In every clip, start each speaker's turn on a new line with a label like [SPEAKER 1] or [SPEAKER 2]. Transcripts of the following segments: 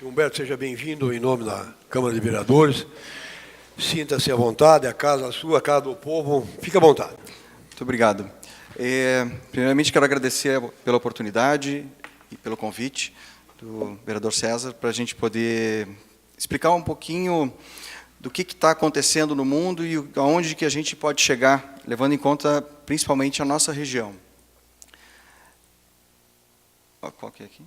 [SPEAKER 1] Senhor Humberto, seja bem-vindo em nome da Câmara de Vereadores. Sinta-se à vontade, a casa é sua, a casa do povo. Fique à vontade.
[SPEAKER 2] Muito obrigado. Primeiramente, quero agradecer pela oportunidade e pelo convite do vereador César para a gente poder explicar um pouquinho do que está acontecendo no mundo e aonde que a gente pode chegar, levando em conta principalmente a nossa região. Qual que é aqui?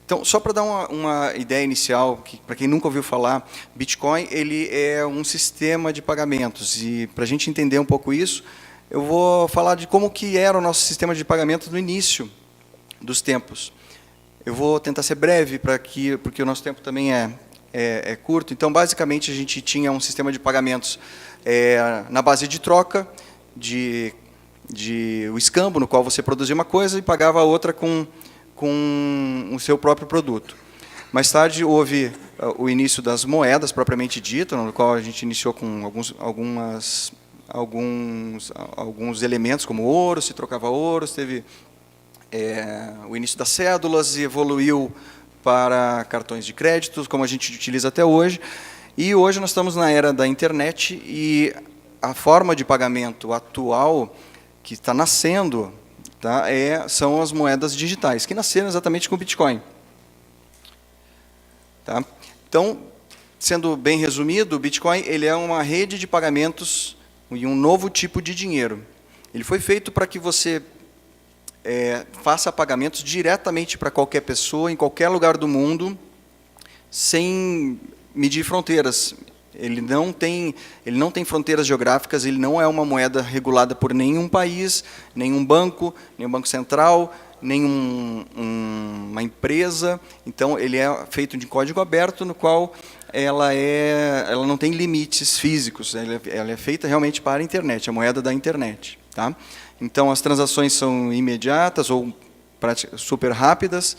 [SPEAKER 2] Então, só para dar uma ideia inicial, para quem nunca ouviu falar, Bitcoin ele é um sistema de pagamentos. E para a gente entender um pouco isso, eu vou falar de como que era o nosso sistema de pagamentos no início dos tempos. Eu vou tentar ser breve, porque o nosso tempo também é curto. Então, basicamente, a gente tinha um sistema de pagamentos na base de troca, o escambo, no qual você produzia uma coisa e pagava a outra com o seu próprio produto. Mais tarde, houve o início das moedas, propriamente dito, no qual a gente iniciou com alguns elementos, como ouro, se trocava ouro, teve o início das cédulas e evoluiu para cartões de crédito, como a gente utiliza até hoje. E hoje nós estamos na era da internet e a forma de pagamento atual que está nascendo são as moedas digitais, que nasceram exatamente com o Bitcoin. Tá? Então, sendo bem resumido, o Bitcoin ele é uma rede de pagamentos e um novo tipo de dinheiro. Ele foi feito para que você faça pagamentos diretamente para qualquer pessoa, em qualquer lugar do mundo, sem medir fronteiras. Ele não tem fronteiras geográficas, ele não é uma moeda regulada por nenhum país, nenhum banco central, nenhuma empresa. Então, ele é feito de código aberto, no qual ela não tem limites físicos, ela é feita realmente para a internet, a moeda da internet. Tá? Então, as transações são imediatas ou super rápidas,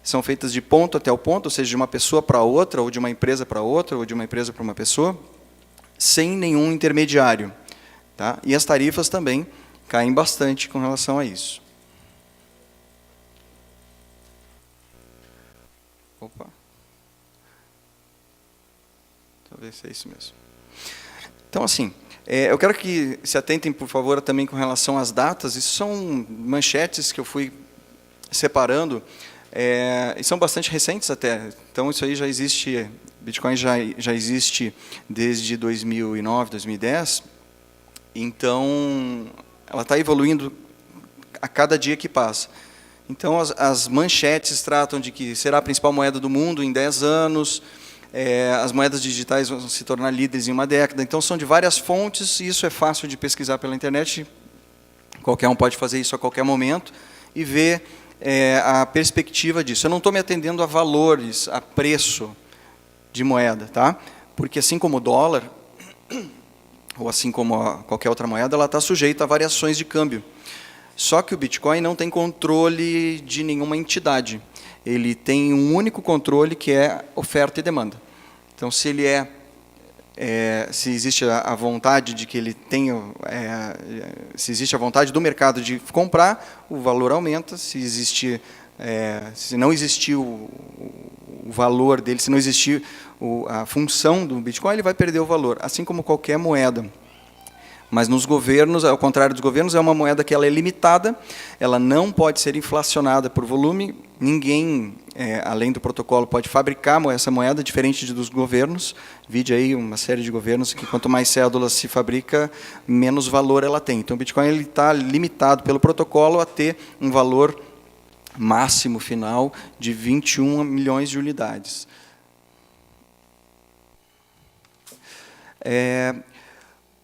[SPEAKER 2] são feitas de ponto até o ponto, ou seja, de uma pessoa para outra, ou de uma empresa para outra, ou de uma empresa para uma pessoa, sem nenhum intermediário. Tá? E as tarifas também caem bastante com relação a isso. Opa. Talvez seja isso mesmo. Então, assim, eu quero que se atentem, por favor, também com relação às datas. Isso são manchetes que eu fui separando, e são bastante recentes até. Então, isso aí já existe, Bitcoin já existe desde 2009, 2010. Então, ela está evoluindo a cada dia que passa. Então, as manchetes tratam de que será a principal moeda do mundo em 10 anos, as moedas digitais vão se tornar líderes em uma década. Então, são de várias fontes, e isso é fácil de pesquisar pela internet. Qualquer um pode fazer isso a qualquer momento e ver a perspectiva disso. Eu não estou me atendendo a valores, a preço de moeda, tá? Porque assim como o dólar, ou assim como qualquer outra moeda, ela está sujeita a variações de câmbio. Só que o Bitcoin não tem controle de nenhuma entidade. Ele tem um único controle, que é oferta e demanda. Então, se existe a vontade de que ele tenha, se existe a vontade do mercado de comprar, o valor aumenta. Se não existir o valor dele, se não existir a função do Bitcoin, ele vai perder o valor, assim como qualquer moeda. Mas nos governos, ao contrário dos governos, é uma moeda que ela é limitada, ela não pode ser inflacionada por volume, ninguém, além do protocolo, pode fabricar essa moeda, diferente dos governos. Vide aí uma série de governos que quanto mais cédulas se fabrica, menos valor ela tem. Então o Bitcoin está limitado pelo protocolo a ter um valor máximo final de 21 milhões de unidades.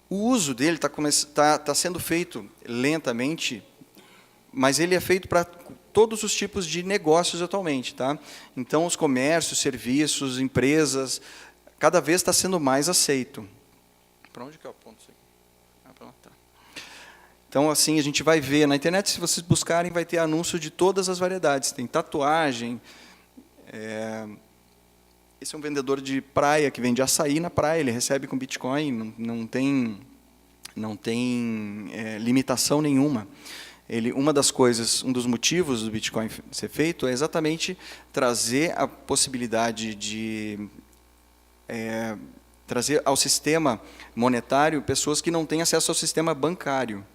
[SPEAKER 2] O uso dele está sendo feito lentamente, mas ele é feito para todos os tipos de negócios atualmente. Tá? Então, os comércios, serviços, empresas, cada vez está sendo mais aceito. Para onde que eu aponto isso aqui? Pronto, tá. Então, assim, a gente vai ver na internet, se vocês buscarem, vai ter anúncio de todas as variedades. Tem tatuagem. Esse é um vendedor de praia que vende açaí na praia, ele recebe com Bitcoin, não tem limitação nenhuma. uma das coisas, um dos motivos do Bitcoin ser feito é exatamente trazer a possibilidade de trazer ao sistema monetário pessoas que não têm acesso ao sistema bancário,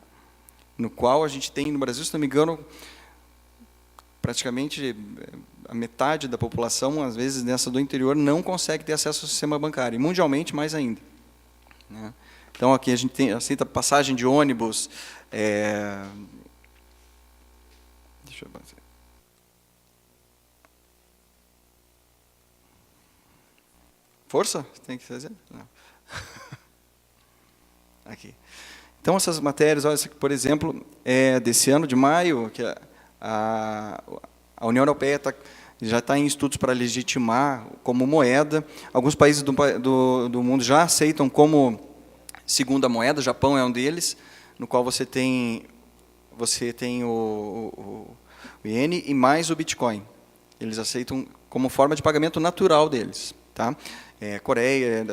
[SPEAKER 2] no qual a gente tem no Brasil, se não me engano, praticamente a metade da população, às vezes nessa do interior, não consegue ter acesso ao sistema bancário, e mundialmente mais ainda, né? Então aqui a gente aceita passagem de ônibus, deixa eu fazer. Força? Tem que fazer? Não. Aqui. Então, essas matérias, olha, essa aqui, por exemplo, é desse ano, de maio, que a União Europeia já está em estudos para legitimar como moeda. Alguns países do mundo já aceitam como segunda moeda, o Japão é um deles, no qual você tem o iene e mais o Bitcoin. Eles aceitam como forma de pagamento natural deles. Tá? Coreia,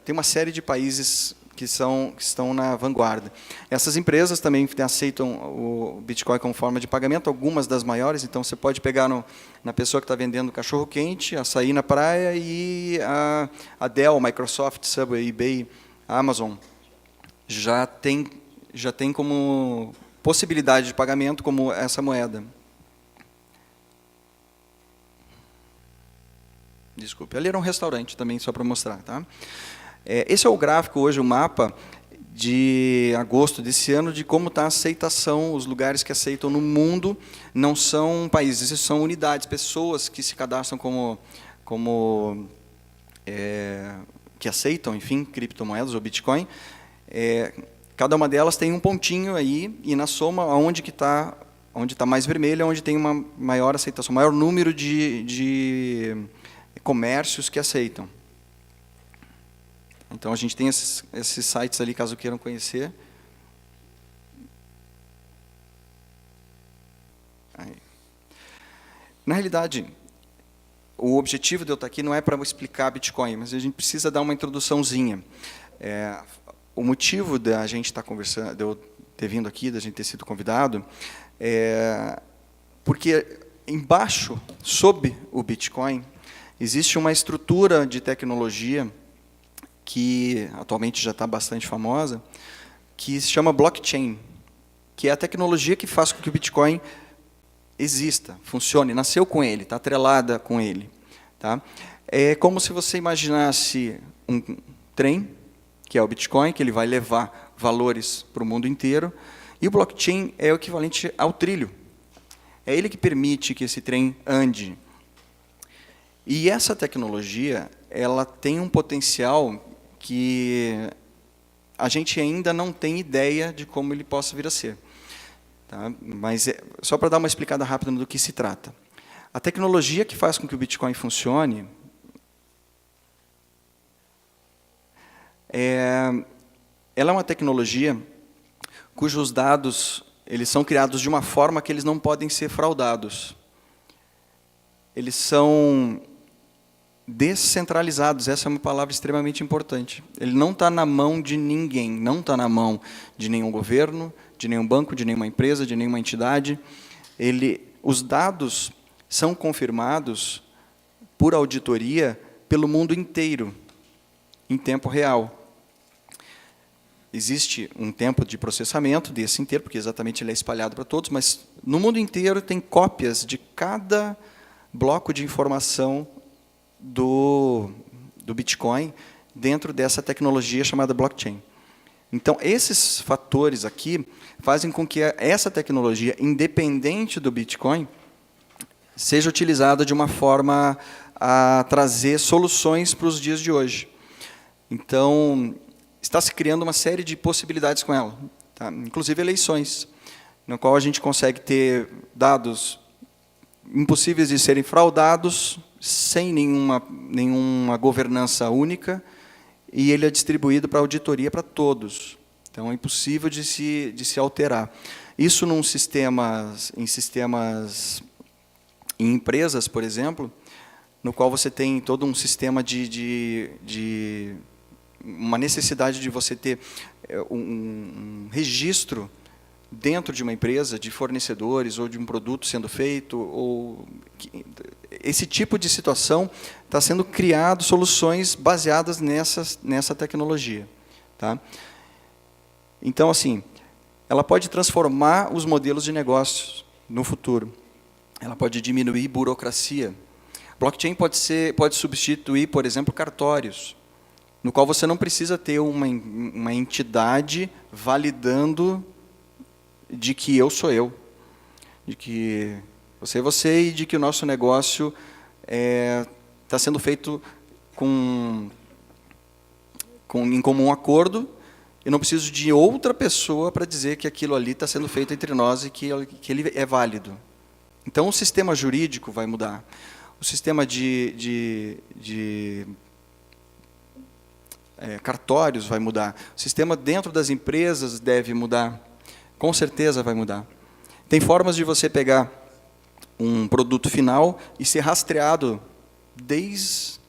[SPEAKER 2] tem uma série de países que estão na vanguarda. Essas empresas também aceitam o Bitcoin como forma de pagamento, algumas das maiores, então você pode pegar na pessoa que está vendendo cachorro-quente, açaí na praia, e a Dell, Microsoft, Subway, eBay, Amazon, já tem como possibilidade de pagamento como essa moeda. Desculpe, ali era um restaurante também, só para mostrar. Tá? Esse é o gráfico hoje, o mapa de agosto desse ano, de como está a aceitação, os lugares que aceitam no mundo, não são países, são unidades, pessoas que se cadastram que aceitam, enfim, criptomoedas ou Bitcoin. Cada uma delas tem um pontinho aí, e na soma, onde está mais vermelho, é onde tem uma maior aceitação, maior número de comércios que aceitam. Então, a gente tem esses sites ali, caso queiram conhecer. Aí. Na realidade, o objetivo de eu estar aqui não é para explicar Bitcoin, mas a gente precisa dar uma introduçãozinha. O motivo da gente estar conversando, de eu ter vindo aqui, da gente ter sido convidado, porque embaixo, sob o Bitcoin, existe uma estrutura de tecnologia que atualmente já está bastante famosa, que se chama blockchain, que é a tecnologia que faz com que o Bitcoin exista, funcione, nasceu com ele, está atrelada com ele. Tá? É como se você imaginasse um trem, que é o Bitcoin, que ele vai levar valores para o mundo inteiro, e o blockchain é o equivalente ao trilho. É ele que permite que esse trem ande. E essa tecnologia, ela tem um potencial que a gente ainda não tem ideia de como ele possa vir a ser. Tá? Mas só para dar uma explicada rápida do que se trata. A tecnologia que faz com que o Bitcoin funcione ela é uma tecnologia cujos dados eles são criados de uma forma que eles não podem ser fraudados. Eles são descentralizados, essa é uma palavra extremamente importante. Ele não está na mão de ninguém, não está na mão de nenhum governo, de nenhum banco, de nenhuma empresa, de nenhuma entidade. Os dados são confirmados por auditoria pelo mundo inteiro, em tempo real. Existe um tempo de processamento desse inteiro, porque exatamente ele é espalhado para todos, mas no mundo inteiro tem cópias de cada bloco de informação do Bitcoin dentro dessa tecnologia chamada blockchain. Então, esses fatores aqui fazem com que essa tecnologia, independente do Bitcoin, seja utilizada de uma forma a trazer soluções para os dias de hoje. Então, está se criando uma série de possibilidades com ela, tá? Inclusive eleições, no qual a gente consegue ter dados impossíveis de serem fraudados, sem nenhuma governança única, e ele é distribuído para auditoria para todos. Então, é impossível de se alterar. Isso em empresas, por exemplo, no qual você tem todo um sistema uma necessidade de você ter um registro dentro de uma empresa, de fornecedores ou de um produto sendo feito, esse tipo de situação está sendo criado soluções baseadas nessa tecnologia. Tá? Então, assim, ela pode transformar os modelos de negócios no futuro. Ela pode diminuir burocracia. Blockchain pode substituir, por exemplo, cartórios, no qual você não precisa ter uma entidade validando de que eu sou eu, de que você é você e de que o nosso negócio está sendo feito em comum acordo. Eu não preciso de outra pessoa para dizer que aquilo ali está sendo feito entre nós e que ele é válido. Então, o sistema jurídico vai mudar. O sistema de cartórios vai mudar. O sistema dentro das empresas deve mudar. Com certeza vai mudar. Tem formas de você pegar um produto final e ser rastreado desde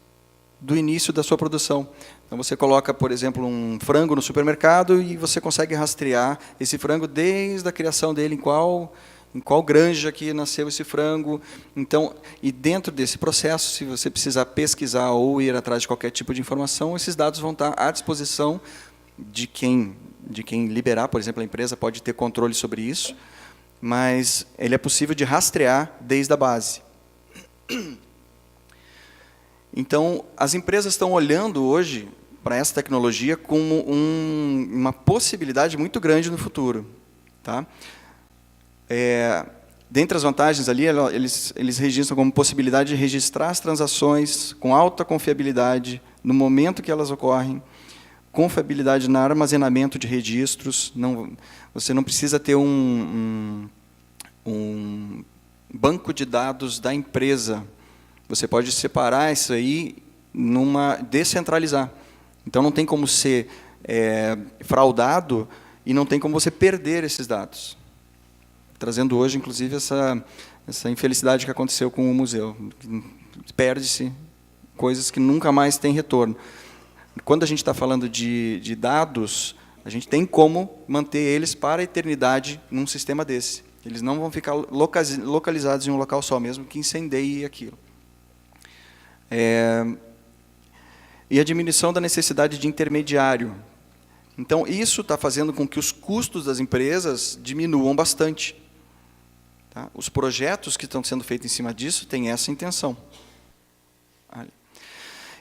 [SPEAKER 2] o início da sua produção. Então, você coloca, por exemplo, um frango no supermercado e você consegue rastrear esse frango desde a criação dele, em qual granja que nasceu esse frango. Então, e dentro desse processo, se você precisar pesquisar ou ir atrás de qualquer tipo de informação, esses dados vão estar à disposição de quem liberar. Por exemplo, a empresa pode ter controle sobre isso, mas ele é possível de rastrear desde a base. Então, as empresas estão olhando hoje para essa tecnologia como uma possibilidade muito grande no futuro. Tá? Dentre as vantagens ali, eles registram como possibilidade de registrar as transações com alta confiabilidade no momento que elas ocorrem, confiabilidade no armazenamento de registros. Você não precisa ter um banco de dados da empresa. Você pode separar isso aí, descentralizar. Então, não tem como ser fraudado e não tem como você perder esses dados. Trazendo hoje, inclusive, essa infelicidade que aconteceu com o museu. Perde-se coisas que nunca mais têm retorno. Quando a gente está falando de dados, a gente tem como manter eles para a eternidade num sistema desse. Eles não vão ficar localizados em um local só, mesmo que incendeie aquilo. E a diminuição da necessidade de intermediário. Então, isso está fazendo com que os custos das empresas diminuam bastante. Tá? Os projetos que estão sendo feitos em cima disso têm essa intenção.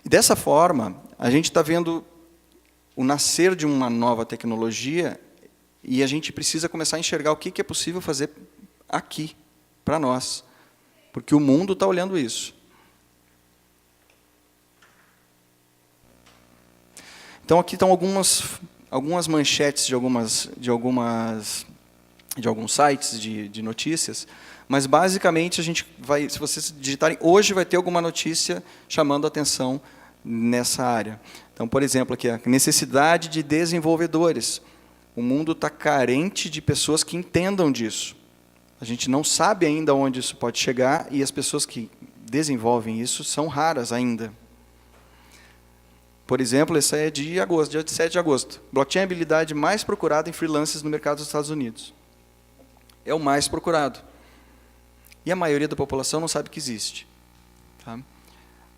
[SPEAKER 2] E dessa forma, a gente está vendo o nascer de uma nova tecnologia e a gente precisa começar a enxergar o que é possível fazer aqui, para nós. Porque o mundo está olhando isso. Então, aqui estão algumas manchetes de alguns sites de notícias, mas, basicamente, a gente vai, se vocês digitarem, hoje vai ter alguma notícia chamando a atenção nessa área. Então, por exemplo, aqui, a necessidade de desenvolvedores. O mundo está carente de pessoas que entendam disso. A gente não sabe ainda onde isso pode chegar e as pessoas que desenvolvem isso são raras ainda. Por exemplo, essa é de agosto, dia 7 de agosto. Blockchain é a habilidade mais procurada em freelancers no mercado dos Estados Unidos. É o mais procurado. E a maioria da população não sabe que existe. Tá?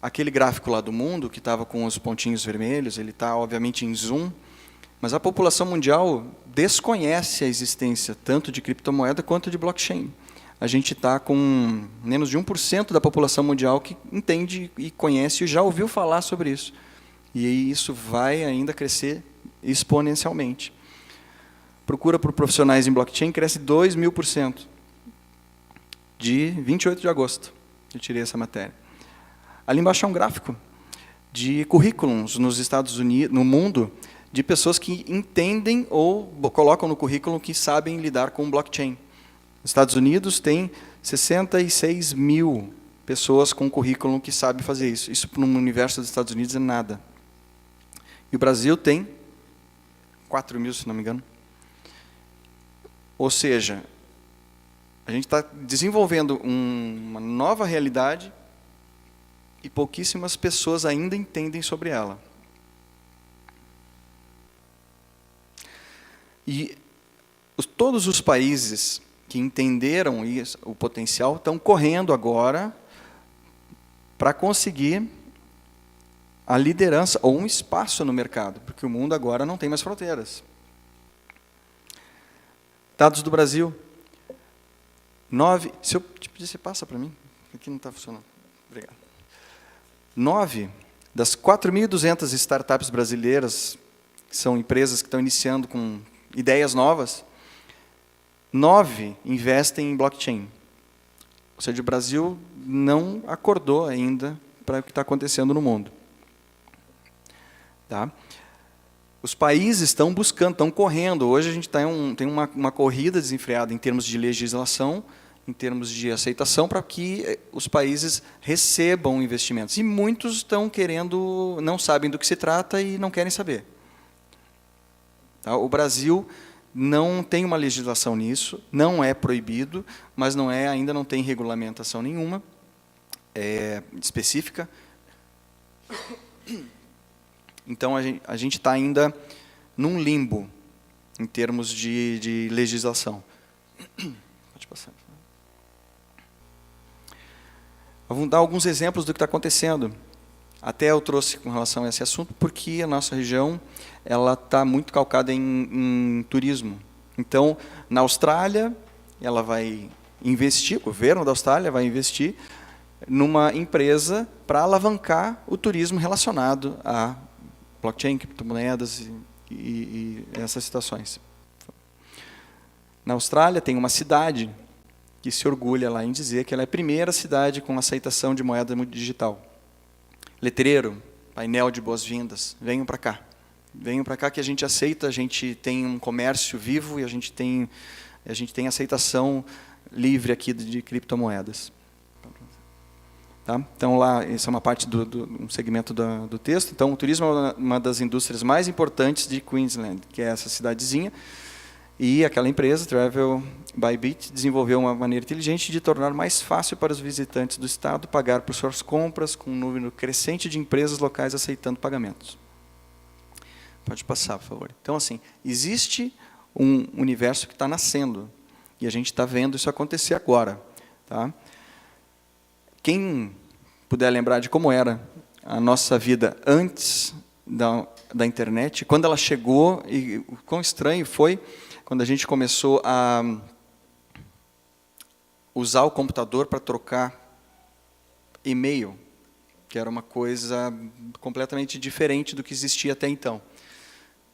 [SPEAKER 2] Aquele gráfico lá do mundo, que estava com os pontinhos vermelhos, ele está, obviamente, em zoom, mas a população mundial desconhece a existência tanto de criptomoeda quanto de blockchain. A gente está com menos de 1% da população mundial que entende e conhece e já ouviu falar sobre isso. E isso vai ainda crescer exponencialmente. Procura por profissionais em blockchain cresce 2.000%. De 28 de agosto, eu tirei essa matéria. Ali embaixo é um gráfico de currículos nos Estados Unidos, no mundo, de pessoas que entendem ou colocam no currículo que sabem lidar com blockchain. Nos Estados Unidos tem 66 mil pessoas com currículo que sabem fazer isso. Isso, no universo dos Estados Unidos, é nada. E o Brasil tem 4 mil, se não me engano. Ou seja, a gente está desenvolvendo uma nova realidade e pouquíssimas pessoas ainda entendem sobre ela. E Todos os países que entenderam isso, o potencial, estão correndo agora para conseguir a liderança ou um espaço no mercado, porque o mundo agora não tem mais fronteiras. Dados do Brasil. 9, se eu te pedir, você passa para mim? Aqui não está funcionando. Obrigado. 9 das 4.200 startups brasileiras, que são empresas que estão iniciando com ideias novas, 9 investem em blockchain. Ou seja, o Brasil não acordou ainda para o que está acontecendo no mundo. Tá? Os países estão buscando, estão correndo. Hoje a gente tem uma corrida desenfreada em termos de legislação, em termos de aceitação, para que os países recebam investimentos. E muitos estão querendo, não sabem do que se trata e não querem saber. Tá? O Brasil não tem uma legislação nisso, não é proibido, mas ainda não tem regulamentação nenhuma específica. Então, a gente está ainda num limbo, em termos de legislação. Pode passar. Vamos dar alguns exemplos do que está acontecendo. Até eu trouxe com relação a esse assunto, porque a nossa região está muito calcada em turismo. Então, na Austrália, ela vai investir, o governo da Austrália vai investir numa empresa para alavancar o turismo relacionado a blockchain, criptomoedas e essas situações. Na Austrália tem uma cidade que se orgulha lá em dizer que ela é a primeira cidade com aceitação de moeda digital. Letreiro, painel de boas-vindas, venham para cá. Venham para cá que a gente aceita, a gente tem um comércio vivo e a gente tem aceitação livre aqui de criptomoedas. Tá? Então, lá, essa é uma parte um segmento do texto. Então, o turismo é uma das indústrias mais importantes de Queensland, que é essa cidadezinha. E aquela empresa, Travel by Bit, desenvolveu uma maneira inteligente de tornar mais fácil para os visitantes do estado pagar por suas compras, com um número crescente de empresas locais aceitando pagamentos. Pode passar, por favor. Então, assim, existe um universo que está nascendo. E a gente está vendo isso acontecer agora. Tá? Quem puder lembrar de como era a nossa vida antes da internet, quando ela chegou, e o quão estranho foi quando a gente começou a usar o computador para trocar e-mail, que era uma coisa completamente diferente do que existia até então.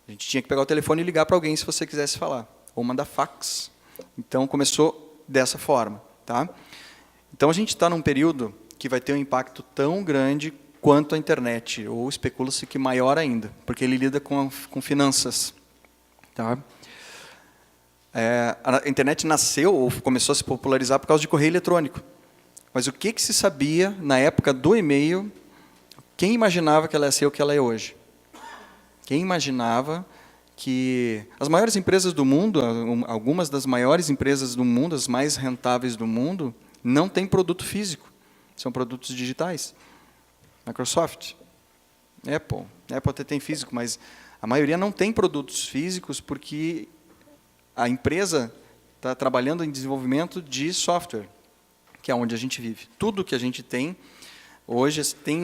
[SPEAKER 2] A gente tinha que pegar o telefone e ligar para alguém se você quisesse falar, ou mandar fax. Então, começou dessa forma. Tá? Então, a gente está num período que vai ter um impacto tão grande quanto a internet, ou especula-se que maior ainda, porque ele lida com finanças. Tá? A internet nasceu, ou começou a se popularizar por causa de correio eletrônico. Mas o que se sabia na época do e-mail? Quem imaginava que ela ia ser o que ela é hoje? Quem imaginava que as maiores empresas do mundo, algumas das maiores empresas do mundo, as mais rentáveis do mundo, não têm produto físico, são produtos digitais. Microsoft, Apple até tem físico, mas a maioria não tem produtos físicos porque a empresa está trabalhando em desenvolvimento de software, que é onde a gente vive. Tudo que a gente tem hoje tem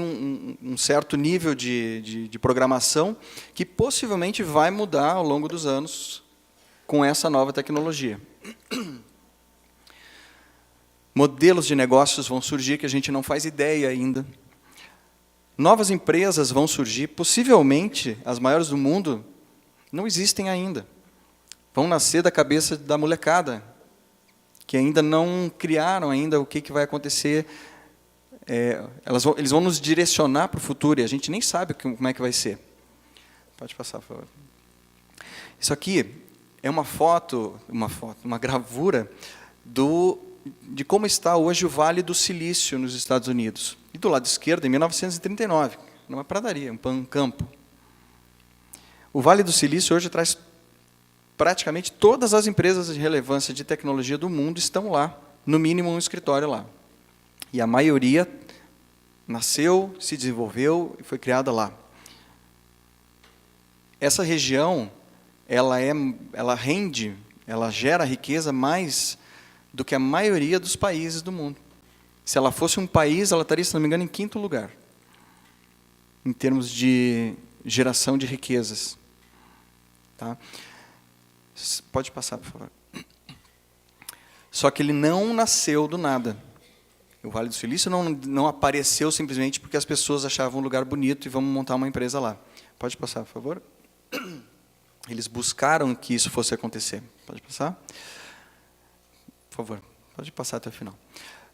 [SPEAKER 2] um certo nível de programação que possivelmente vai mudar ao longo dos anos com essa nova tecnologia. Modelos de negócios vão surgir que a gente não faz ideia ainda. Novas empresas vão surgir, possivelmente as maiores do mundo não existem ainda. Vão nascer da cabeça da molecada, que ainda não criaram ainda o que vai acontecer. Eles vão nos direcionar para o futuro e a gente nem sabe como é que vai ser. Pode passar, por favor. Isso aqui é uma gravura de como está hoje o Vale do Silício nos Estados Unidos. E do lado esquerdo, em 1939, numa pradaria, um campo. O Vale do Silício hoje traz praticamente todas as empresas de relevância de tecnologia do mundo estão lá, no mínimo um escritório lá. E a maioria nasceu, se desenvolveu e foi criada lá. Essa região, ela rende Ela gera riqueza mais do que a maioria dos países do mundo. Se ela fosse um país, ela estaria, se não me engano, em 5º lugar, em termos de geração de riquezas. Tá? Pode passar, por favor. Só que ele não nasceu do nada. O Vale do Silício não apareceu simplesmente porque as pessoas achavam um lugar bonito e vamos montar uma empresa lá. Pode passar, por favor. Eles buscaram que isso fosse acontecer. Pode passar? Por favor, pode passar até o final.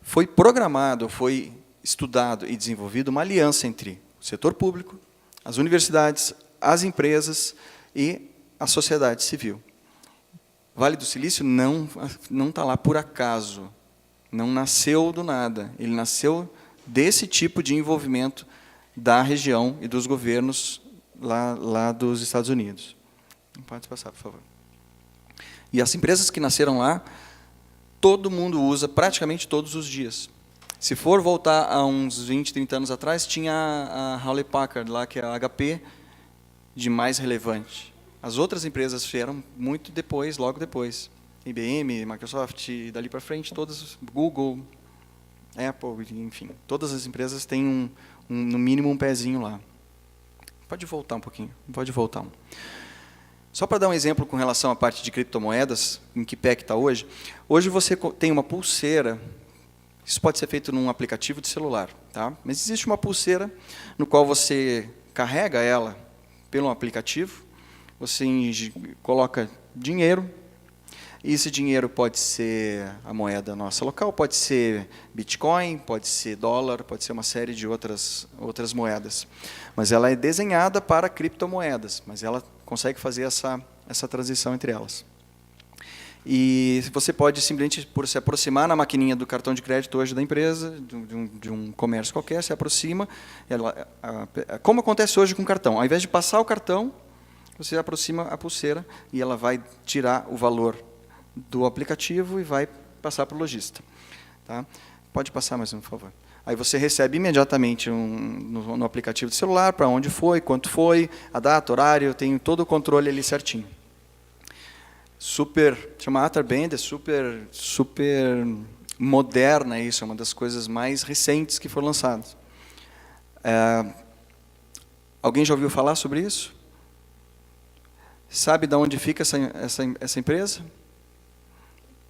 [SPEAKER 2] Foi programado, foi estudado e desenvolvido uma aliança entre o setor público, as universidades, as empresas e a sociedade civil. O Vale do Silício não está lá por acaso, não nasceu do nada. Ele nasceu desse tipo de envolvimento da região e dos governos lá dos Estados Unidos. Pode passar, por favor. E as empresas que nasceram lá, todo mundo usa praticamente todos os dias. Se for voltar a uns 20, 30 anos atrás, tinha a Hewlett Packard lá, que é a HP, de mais relevante. As outras empresas vieram muito depois, logo depois. IBM, Microsoft, dali para frente, todas, Google, Apple, enfim. Todas as empresas têm, no mínimo, um pezinho lá. Pode voltar um pouquinho, pode voltar. Só para dar um exemplo com relação à parte de criptomoedas, em que pé que está hoje. Hoje você tem uma pulseira, isso pode ser feito num aplicativo de celular, tá? Mas existe uma pulseira no qual você carrega ela pelo aplicativo, você coloca dinheiro, e esse dinheiro pode ser a moeda nossa local, pode ser Bitcoin, pode ser dólar, pode ser uma série de outras moedas. Mas ela é desenhada para criptomoedas, mas ela consegue fazer essa transição entre elas. E você pode simplesmente, por se aproximar na maquininha do cartão de crédito hoje da empresa, de um comércio qualquer, se aproxima. Como acontece hoje com o cartão? Ao invés de passar o cartão, você aproxima a pulseira e ela vai tirar o valor do aplicativo e vai passar para o lojista. Tá? Pode passar mais um, por favor. Aí você recebe imediatamente no aplicativo do celular, para onde foi, quanto foi, a data, horário, tem todo o controle ali certinho. Chama Atarband, é super moderna isso, é uma das coisas mais recentes que foram lançadas. Alguém já ouviu falar sobre isso? Sabe de onde fica essa empresa?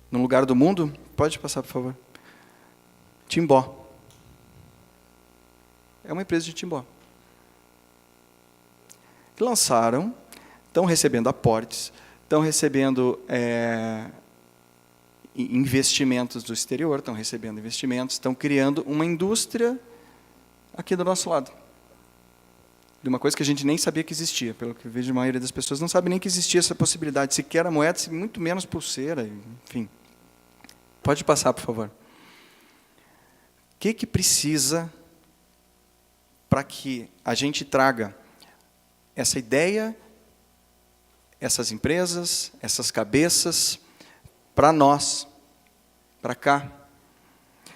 [SPEAKER 2] No lugar do mundo? Pode passar, por favor. Timbó. É uma empresa de Timbó. Que lançaram, estão recebendo aportes, estão recebendo investimentos do exterior, estão recebendo investimentos, estão criando uma indústria aqui do nosso lado. De uma coisa que a gente nem sabia que existia, pelo que eu vejo a maioria das pessoas não sabe nem que existia essa possibilidade, sequer a moeda, muito menos pulseira, enfim. Pode passar, por favor. O que precisa para que a gente traga essa ideia, essas empresas, essas cabeças, para nós, para cá?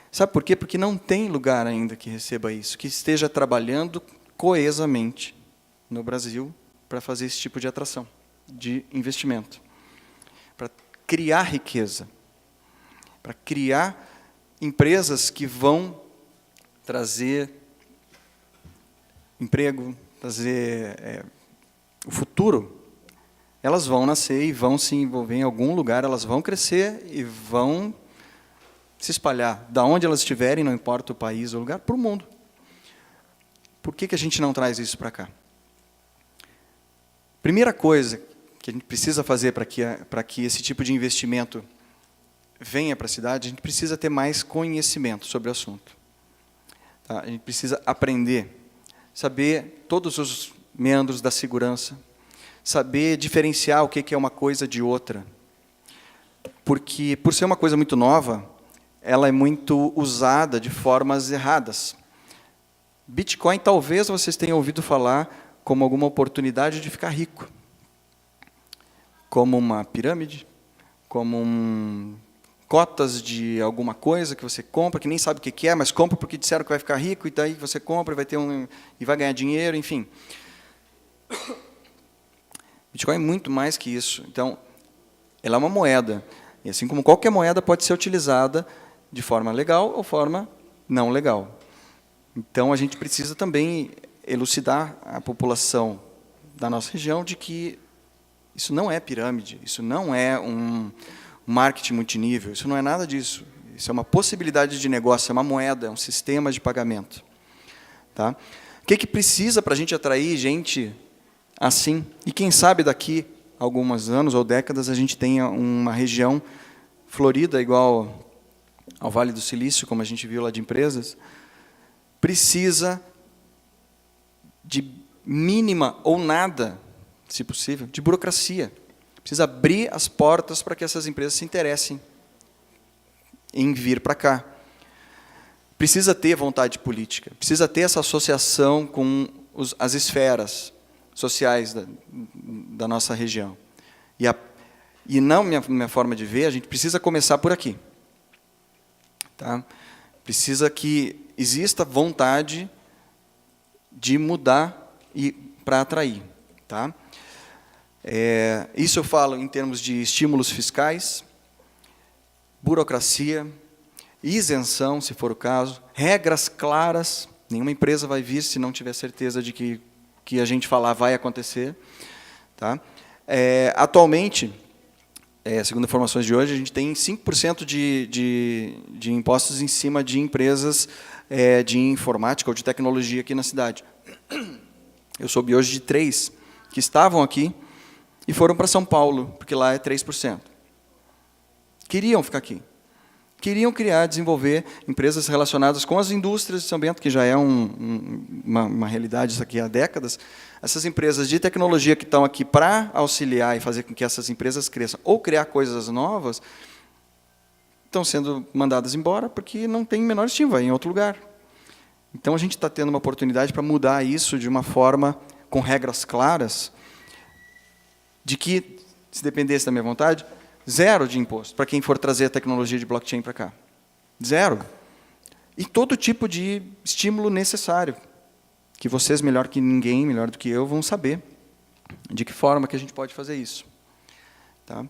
[SPEAKER 2] Sabe por quê? Porque não tem lugar ainda que receba isso, que esteja trabalhando coesamente no Brasil para fazer esse tipo de atração, de investimento, para criar riqueza, para criar empresas que vão trazer emprego, trazer o futuro. Elas vão nascer e vão se envolver em algum lugar, elas vão crescer e vão se espalhar. Da onde elas estiverem, não importa o país ou o lugar, para o mundo. Por que a gente não traz isso para cá? Primeira coisa que a gente precisa fazer para que esse tipo de investimento venha para a cidade, a gente precisa ter mais conhecimento sobre o assunto. Tá? A gente precisa aprender, saber todos os meandros da segurança, saber diferenciar o que é uma coisa de outra. Porque, por ser uma coisa muito nova, ela é muito usada de formas erradas. Bitcoin, talvez vocês tenham ouvido falar como alguma oportunidade de ficar rico. Como uma pirâmide, como cotas de alguma coisa que você compra, que nem sabe o que é, mas compra porque disseram que vai ficar rico, e daí você compra e vai ganhar dinheiro, enfim. Bitcoin é muito mais que isso. Então, ela é uma moeda. E assim como qualquer moeda pode ser utilizada de forma legal ou forma não legal. Então, a gente precisa também elucidar a população da nossa região de que isso não é pirâmide, isso não é um marketing multinível, isso não é nada disso. Isso é uma possibilidade de negócio, é uma moeda, é um sistema de pagamento. Tá? O que precisa para a gente atrair gente assim? E quem sabe daqui a alguns anos ou décadas a gente tenha uma região florida igual ao Vale do Silício, como a gente viu lá de empresas, precisa de mínima ou nada, se possível, de burocracia. Precisa abrir as portas para que essas empresas se interessem em vir para cá. Precisa ter vontade política, precisa ter essa associação com as esferas sociais da nossa região. E não, minha forma de ver, a gente precisa começar por aqui. Tá? Precisa que exista vontade de mudar e para atrair. Tá? Isso eu falo em termos de estímulos fiscais, burocracia, isenção, se for o caso, regras claras. Nenhuma empresa vai vir se não tiver certeza de que a gente falar vai acontecer. Tá? Atualmente, segundo informações de hoje, a gente tem 5% de impostos em cima de empresas de informática ou de tecnologia aqui na cidade. Eu soube hoje de 3 que estavam aqui e foram para São Paulo, porque lá é 3%. Queriam ficar aqui. Queriam criar, desenvolver empresas relacionadas com as indústrias de São Bento, que já é uma realidade isso aqui há décadas. Essas empresas de tecnologia que estão aqui para auxiliar e fazer com que essas empresas cresçam ou criar coisas novas, estão sendo mandadas embora porque não tem menor estímulo, vai em outro lugar. Então, a gente está tendo uma oportunidade para mudar isso de uma forma com regras claras, de que, se dependesse da minha vontade, 0 de imposto para quem for trazer a tecnologia de blockchain para cá. 0. E todo tipo de estímulo necessário, que vocês, melhor que ninguém, melhor do que eu, vão saber de que forma que a gente pode fazer isso. Tá?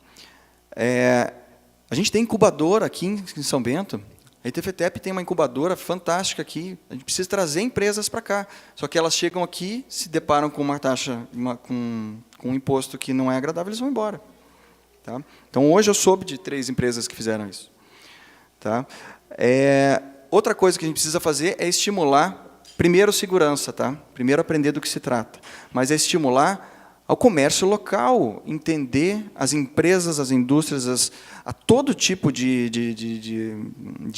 [SPEAKER 2] A gente tem incubadora aqui em São Bento. A ITFTEP tem uma incubadora fantástica aqui. A gente precisa trazer empresas para cá. Só que elas chegam aqui, se deparam com uma taxa, com um imposto que não é agradável, eles vão embora. Tá? Então, hoje eu soube de 3 empresas que fizeram isso. Tá? Outra coisa que a gente precisa fazer é estimular, primeiro, segurança. Tá? Primeiro, aprender do que se trata. Mas é estimular ao comércio local, entender as empresas, as indústrias, a todo tipo de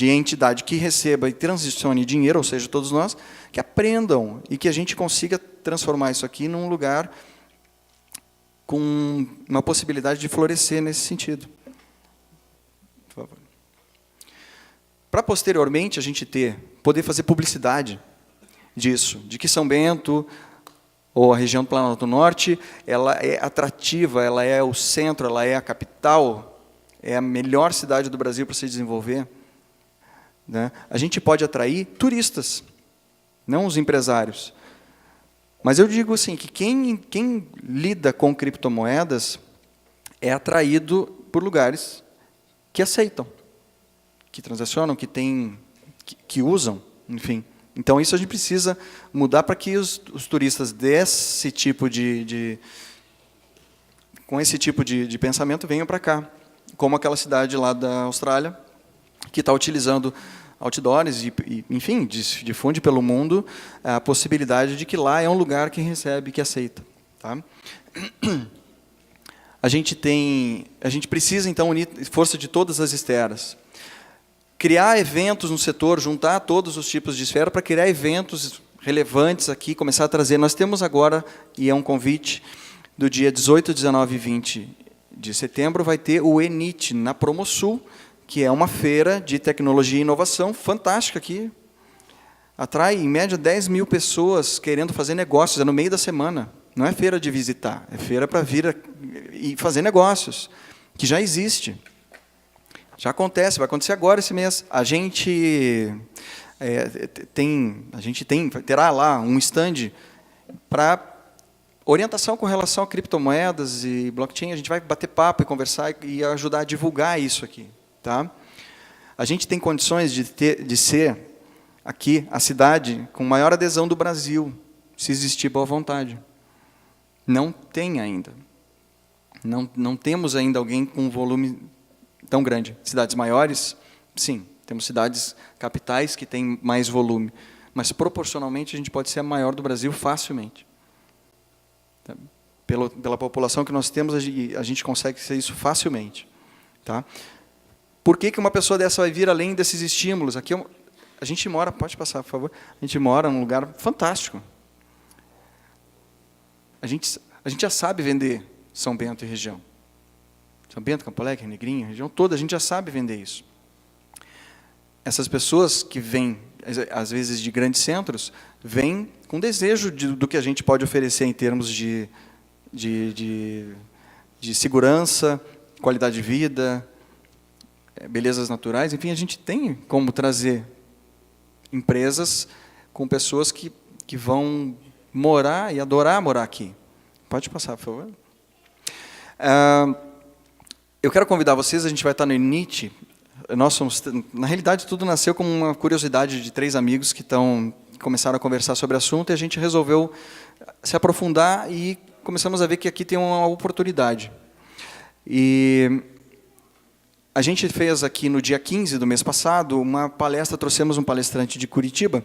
[SPEAKER 2] entidade que receba e transicione dinheiro, ou seja, todos nós, que aprendam e que a gente consiga transformar isso aqui num lugar com uma possibilidade de florescer nesse sentido. Por favor. Para, posteriormente, a gente poder fazer publicidade disso, de que São Bento, ou a região do Planalto Norte, ela é atrativa, ela é o centro, ela é a capital, é a melhor cidade do Brasil para se desenvolver. Né? A gente pode atrair turistas, não os empresários. Mas eu digo assim, que quem lida com criptomoedas é atraído por lugares que aceitam, que transacionam, que usam, enfim. Então, isso a gente precisa mudar para que os turistas desse tipo com esse tipo de pensamento venham para cá, como aquela cidade lá da Austrália, que está utilizando outdoors e enfim, difunde pelo mundo a possibilidade de que lá é um lugar que recebe, que aceita. Tá? A gente precisa, então, unir força de todas as esferas. Criar eventos no setor, juntar todos os tipos de esfera para criar eventos relevantes aqui, começar a trazer. Nós temos agora, e é um convite, do dia 18, 19 e 20 de setembro, vai ter o ENIT, na Promosul, que é uma feira de tecnologia e inovação fantástica aqui. Atrai, em média, 10 mil pessoas querendo fazer negócios, é no meio da semana. Não é feira de visitar, é feira para vir e fazer negócios, que já existe. Já acontece, vai acontecer agora esse mês. A gente terá lá um stand para Orientação com relação a criptomoedas e blockchain, a gente vai bater papo e conversar e ajudar a divulgar isso aqui. Tá? A gente tem condições de ser, aqui, a cidade com maior adesão do Brasil, se existir boa vontade. Não tem ainda. Não temos ainda alguém com um volume tão grande. Cidades maiores, sim. Temos cidades capitais que têm mais volume. Mas, proporcionalmente, a gente pode ser a maior do Brasil facilmente. Pela população que nós temos, a gente consegue ser isso facilmente. Tá? Por que uma pessoa dessa vai vir além desses estímulos? Aqui a gente mora, pode passar, por favor. A gente mora num lugar fantástico. A gente já sabe vender São Bento e região. São Bento, Campo Alegre, Negrinho, a região toda, a gente já sabe vender isso. Essas pessoas que vêm, às vezes, de grandes centros, vêm com desejo do que a gente pode oferecer em termos de segurança, qualidade de vida, belezas naturais. Enfim, a gente tem como trazer empresas com pessoas que vão morar e adorar morar aqui. Pode passar, por favor. Eu quero convidar vocês, a gente vai estar no INIT. Nós somos, na realidade, tudo nasceu como uma curiosidade de 3 amigos que começaram a conversar sobre o assunto, e a gente resolveu se aprofundar e começamos a ver que aqui tem uma oportunidade. E a gente fez aqui no dia 15 do mês passado uma palestra, trouxemos um palestrante de Curitiba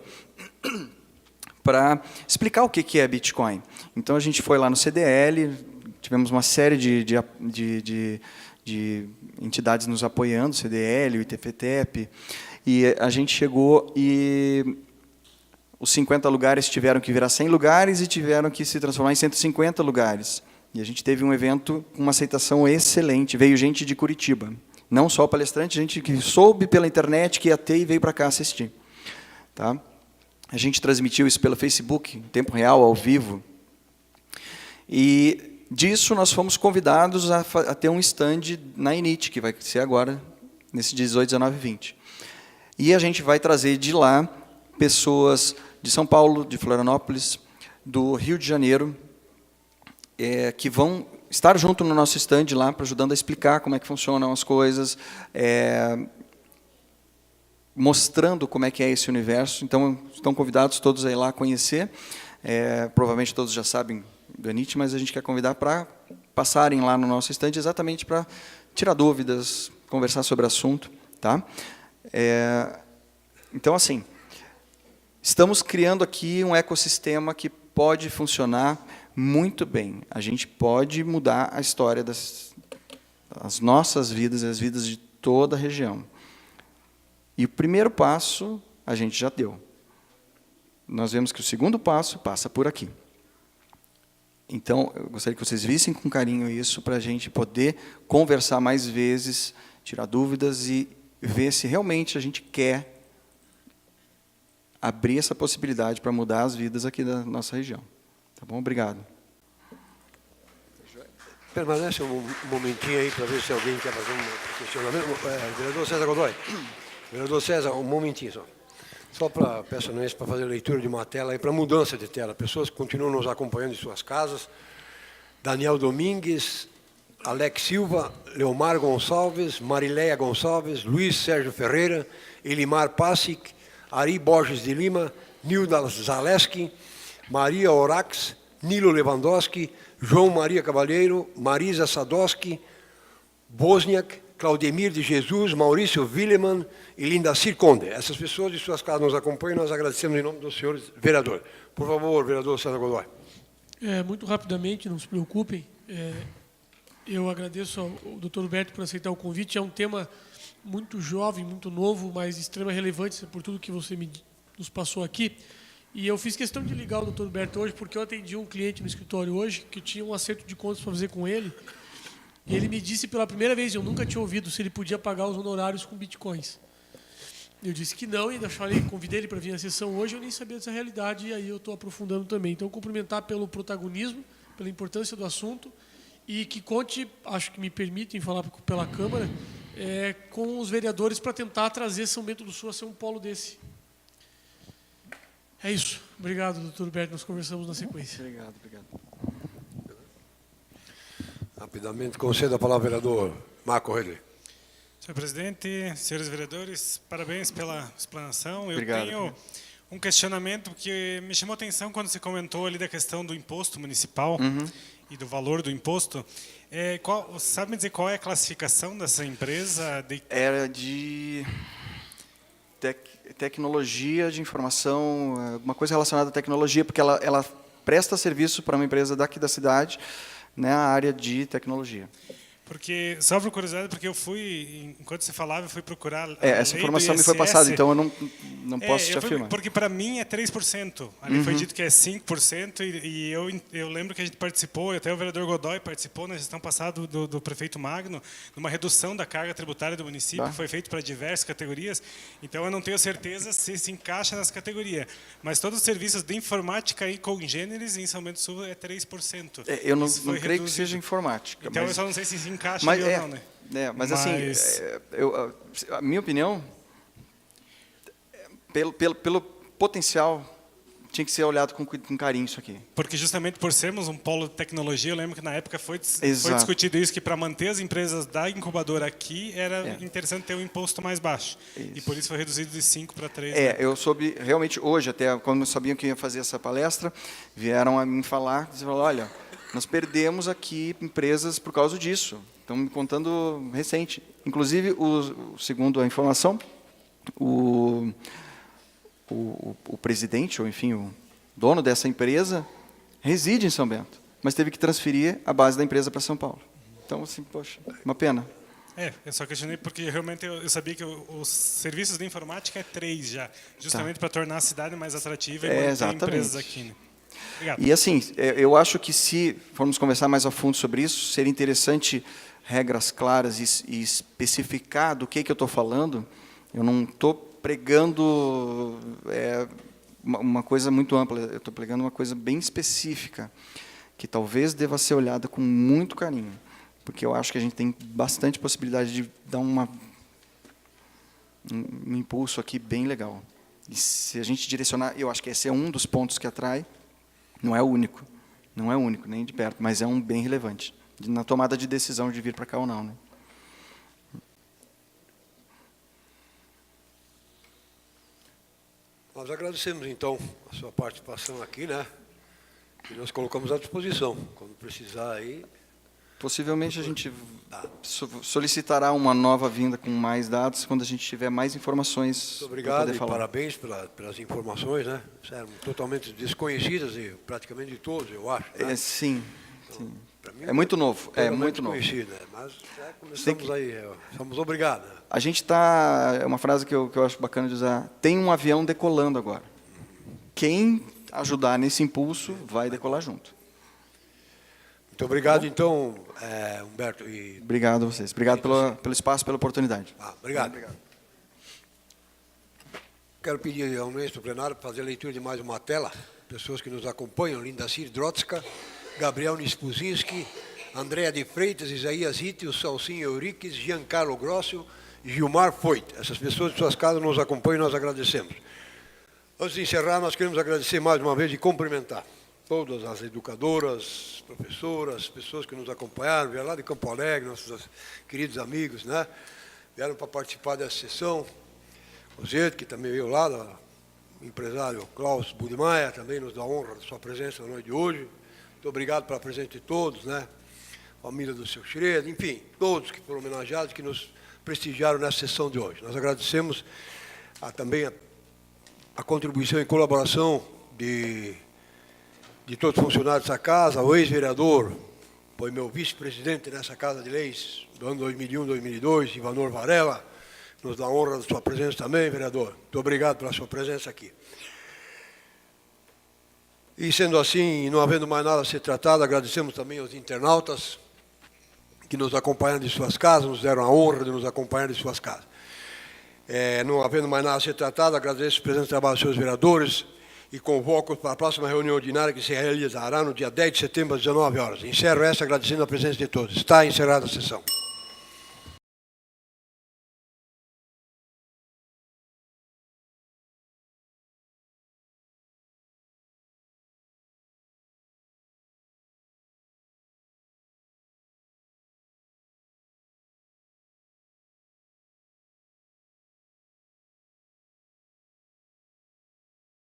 [SPEAKER 2] para explicar o que é Bitcoin. Então a gente foi lá no CDL, tivemos uma série de entidades nos apoiando, CDL, o ITFTEP, e a gente chegou e os 50 lugares tiveram que virar 100 lugares e tiveram que se transformar em 150 lugares. E a gente teve um evento com uma aceitação excelente, veio gente de Curitiba. Não só o palestrante, gente que soube pela internet que ia ter e veio para cá assistir. Tá? A gente transmitiu isso pelo Facebook, em tempo real, ao vivo. E disso nós fomos convidados a ter um stand na INIT, que vai ser agora, nesse 18, 19 e 20. E a gente vai trazer de lá pessoas de São Paulo, de Florianópolis, do Rio de Janeiro, que vão estar junto no nosso stand lá, ajudando a explicar como é que funcionam as coisas, mostrando como é que é esse universo. Então, estão convidados todos a ir lá conhecer. Provavelmente todos já sabem do INIT, mas a gente quer convidar para passarem lá no nosso stand exatamente para tirar dúvidas, conversar sobre o assunto. Tá? Então, assim, estamos criando aqui um ecossistema que pode funcionar muito bem. A gente pode mudar a história das nossas vidas e as vidas de toda a região. E o primeiro passo a gente já deu. Nós vemos que o segundo passo passa por aqui. Então, eu gostaria que vocês vissem com carinho isso para a gente poder conversar mais vezes, tirar dúvidas e ver se realmente a gente quer abrir essa possibilidade para mudar as vidas aqui da nossa região. Tá bom? Obrigado.
[SPEAKER 1] Permanece um momentinho aí para ver se alguém quer fazer um questionamento. Vereador César Godoy. Vereador César, um momentinho só. Só peço para fazer a leitura de uma tela aí, para mudança de tela. Pessoas que continuam nos acompanhando em suas casas. Daniel Domingues, Alex Silva, Leomar Gonçalves, Marileia Gonçalves, Luiz Sérgio Ferreira, Elimar Passic, Ari Borges de Lima, Nilda Zaleski, Maria Orax, Nilo Lewandowski, João Maria Cavalheiro, Marisa Sadowski, Bosniak, Claudemir de Jesus, Maurício Willeman e Lindacir Conde. Essas pessoas de suas casas nos acompanham e nós agradecemos em nome dos senhores vereadores. Por favor, vereador César Godoy.
[SPEAKER 3] Muito rapidamente, não se preocupem. Eu agradeço ao Dr. Roberto por aceitar o convite. É um tema muito jovem, muito novo, mas de extrema relevância por tudo que você nos passou aqui. E eu fiz questão de ligar o Dr. Roberto hoje, porque eu atendi um cliente no escritório hoje, que tinha um acerto de contas para fazer com ele, e ele me disse pela primeira vez, eu nunca tinha ouvido, se ele podia pagar os honorários com bitcoins. Eu disse que não, e convidei ele para vir à sessão hoje, eu nem sabia dessa realidade, e aí eu estou aprofundando também. Então, cumprimentar pelo protagonismo, pela importância do assunto, e que conte, acho que me permitem falar pela Câmara, com os vereadores para tentar trazer São Bento do Sul a ser um polo desse. É isso. Obrigado, doutor Roberto. Nós conversamos na sequência.
[SPEAKER 2] Obrigado.
[SPEAKER 1] Rapidamente, concedo a palavra ao vereador Marco Aurélio.
[SPEAKER 4] Senhor presidente, senhores vereadores, parabéns pela explanação.
[SPEAKER 2] Obrigado.
[SPEAKER 4] Eu tenho um questionamento que me chamou a atenção quando você comentou ali da questão do imposto municipal e do valor do imposto. Sabe me dizer qual é a classificação dessa empresa?
[SPEAKER 2] Era de tecnologia de informação, alguma coisa relacionada à tecnologia, porque ela presta serviço para uma empresa daqui da cidade, na área de tecnologia.
[SPEAKER 4] Porque, só por curiosidade, porque eu fui, enquanto você falava, eu fui procurar
[SPEAKER 2] essa informação me foi passada, então eu não posso te afirmar.
[SPEAKER 4] Porque para mim é 3%. Ali foi dito que é 5%, e eu lembro que a gente participou, e até o vereador Godoy participou na gestão passada do prefeito Magno, numa redução da carga tributária do município, que foi feito para diversas categorias. Então eu não tenho certeza se encaixa nas categorias. Mas todos os serviços de informática e congêneres em São Bento do Sul é 3%.
[SPEAKER 2] Eu não creio que seja informática.
[SPEAKER 4] Então
[SPEAKER 2] mas...
[SPEAKER 4] eu só não sei se encaixa
[SPEAKER 2] mas,
[SPEAKER 4] ou não, né?
[SPEAKER 2] Mas assim, a minha opinião, pelo potencial, tinha que ser olhado com carinho isso aqui.
[SPEAKER 4] Porque justamente por sermos um polo de tecnologia, eu lembro que na época foi discutido isso, que para manter as empresas da incubadora aqui, era interessante ter um imposto mais baixo. Isso. E por isso foi reduzido de 5 para 3. Né?
[SPEAKER 2] Eu soube, realmente, hoje, até quando sabiam que ia fazer essa palestra, vieram a me falar, olha, nós perdemos aqui empresas por causa disso. Estão me contando recente. Inclusive, segundo a informação, o presidente, ou enfim, o dono dessa empresa, reside em São Bento, mas teve que transferir a base da empresa para São Paulo. Então, assim, poxa, uma pena.
[SPEAKER 4] Eu só questionei porque realmente eu sabia que os serviços de informática é 3 já, justamente para tornar a cidade mais atrativa e manter empresas aqui. Né? Obrigado.
[SPEAKER 2] E assim, eu acho que se formos conversar mais a fundo sobre isso, seria interessante regras claras e especificar do que eu estou falando. Eu não estou pregando uma coisa muito ampla, eu estou pregando uma coisa bem específica, que talvez deva ser olhada com muito carinho, porque eu acho que a gente tem bastante possibilidade de dar um impulso aqui bem legal. E se a gente direcionar, eu acho que esse é um dos pontos que atrai, não é o único, nem de perto, mas é um bem relevante, na tomada de decisão de vir para cá ou não, né?
[SPEAKER 1] Nós agradecemos, então, a sua participação aqui, né? E nós colocamos à disposição. Quando precisar aí...
[SPEAKER 2] Possivelmente a gente solicitará uma nova vinda com mais dados quando a gente tiver mais informações.
[SPEAKER 1] Muito obrigado e parabéns pelas informações, né? Eram totalmente desconhecidas e praticamente de todos, eu acho. Né?
[SPEAKER 2] Sim.
[SPEAKER 1] Então,
[SPEAKER 2] sim.
[SPEAKER 1] Mim,
[SPEAKER 2] é muito novo. É muito novo.
[SPEAKER 1] Né? Mas começamos aí. Somos obrigados. Né?
[SPEAKER 2] A gente está... É uma frase que eu acho bacana de usar. Tem um avião decolando agora. Quem ajudar nesse impulso vai decolar junto.
[SPEAKER 1] Muito obrigado, então, Humberto.
[SPEAKER 2] Obrigado a vocês. Obrigado pelo espaço, pela oportunidade.
[SPEAKER 1] Obrigado. Quero pedir ao ministro plenário para fazer a leitura de mais uma tela. Pessoas que nos acompanham, Linda Cir Drotska, Gabriel Nispuzinski, Andréa de Freitas, Isaías Ítio, Salsinho Euriques, Giancarlo Grosso e Gilmar Foit. Essas pessoas de suas casas nos acompanham e nós agradecemos. Antes de encerrar, nós queremos agradecer mais uma vez e cumprimentar todas as educadoras, professoras, pessoas que nos acompanharam, vieram lá de Campo Alegre, nossos queridos amigos, né? Vieram para participar dessa sessão. O Zed, que também veio lá, o empresário Klaus Budmeier, também nos dá a honra de sua presença na noite de hoje. Muito obrigado pela presença de todos, né? Família do seu Schroeder, enfim, todos que foram homenageados, que nos prestigiaram nessa sessão de hoje. Nós agradecemos também a contribuição e colaboração de todos os funcionários dessa casa, o ex-vereador, foi meu vice-presidente nessa Casa de Leis do ano 2001, 2002, Ivanor Varela, nos dá a honra da sua presença também, vereador. Muito obrigado pela sua presença aqui. E sendo assim, não havendo mais nada a ser tratado, agradecemos também aos internautas que nos acompanharam de suas casas, nos deram a honra de nos acompanhar de suas casas. Não havendo mais nada a ser tratado, agradeço o presente trabalho dos seus vereadores, e convoco para a próxima reunião ordinária que se realizará no dia 10 de setembro, às 19 horas. Encerro essa agradecendo a presença de todos. Está encerrada a sessão.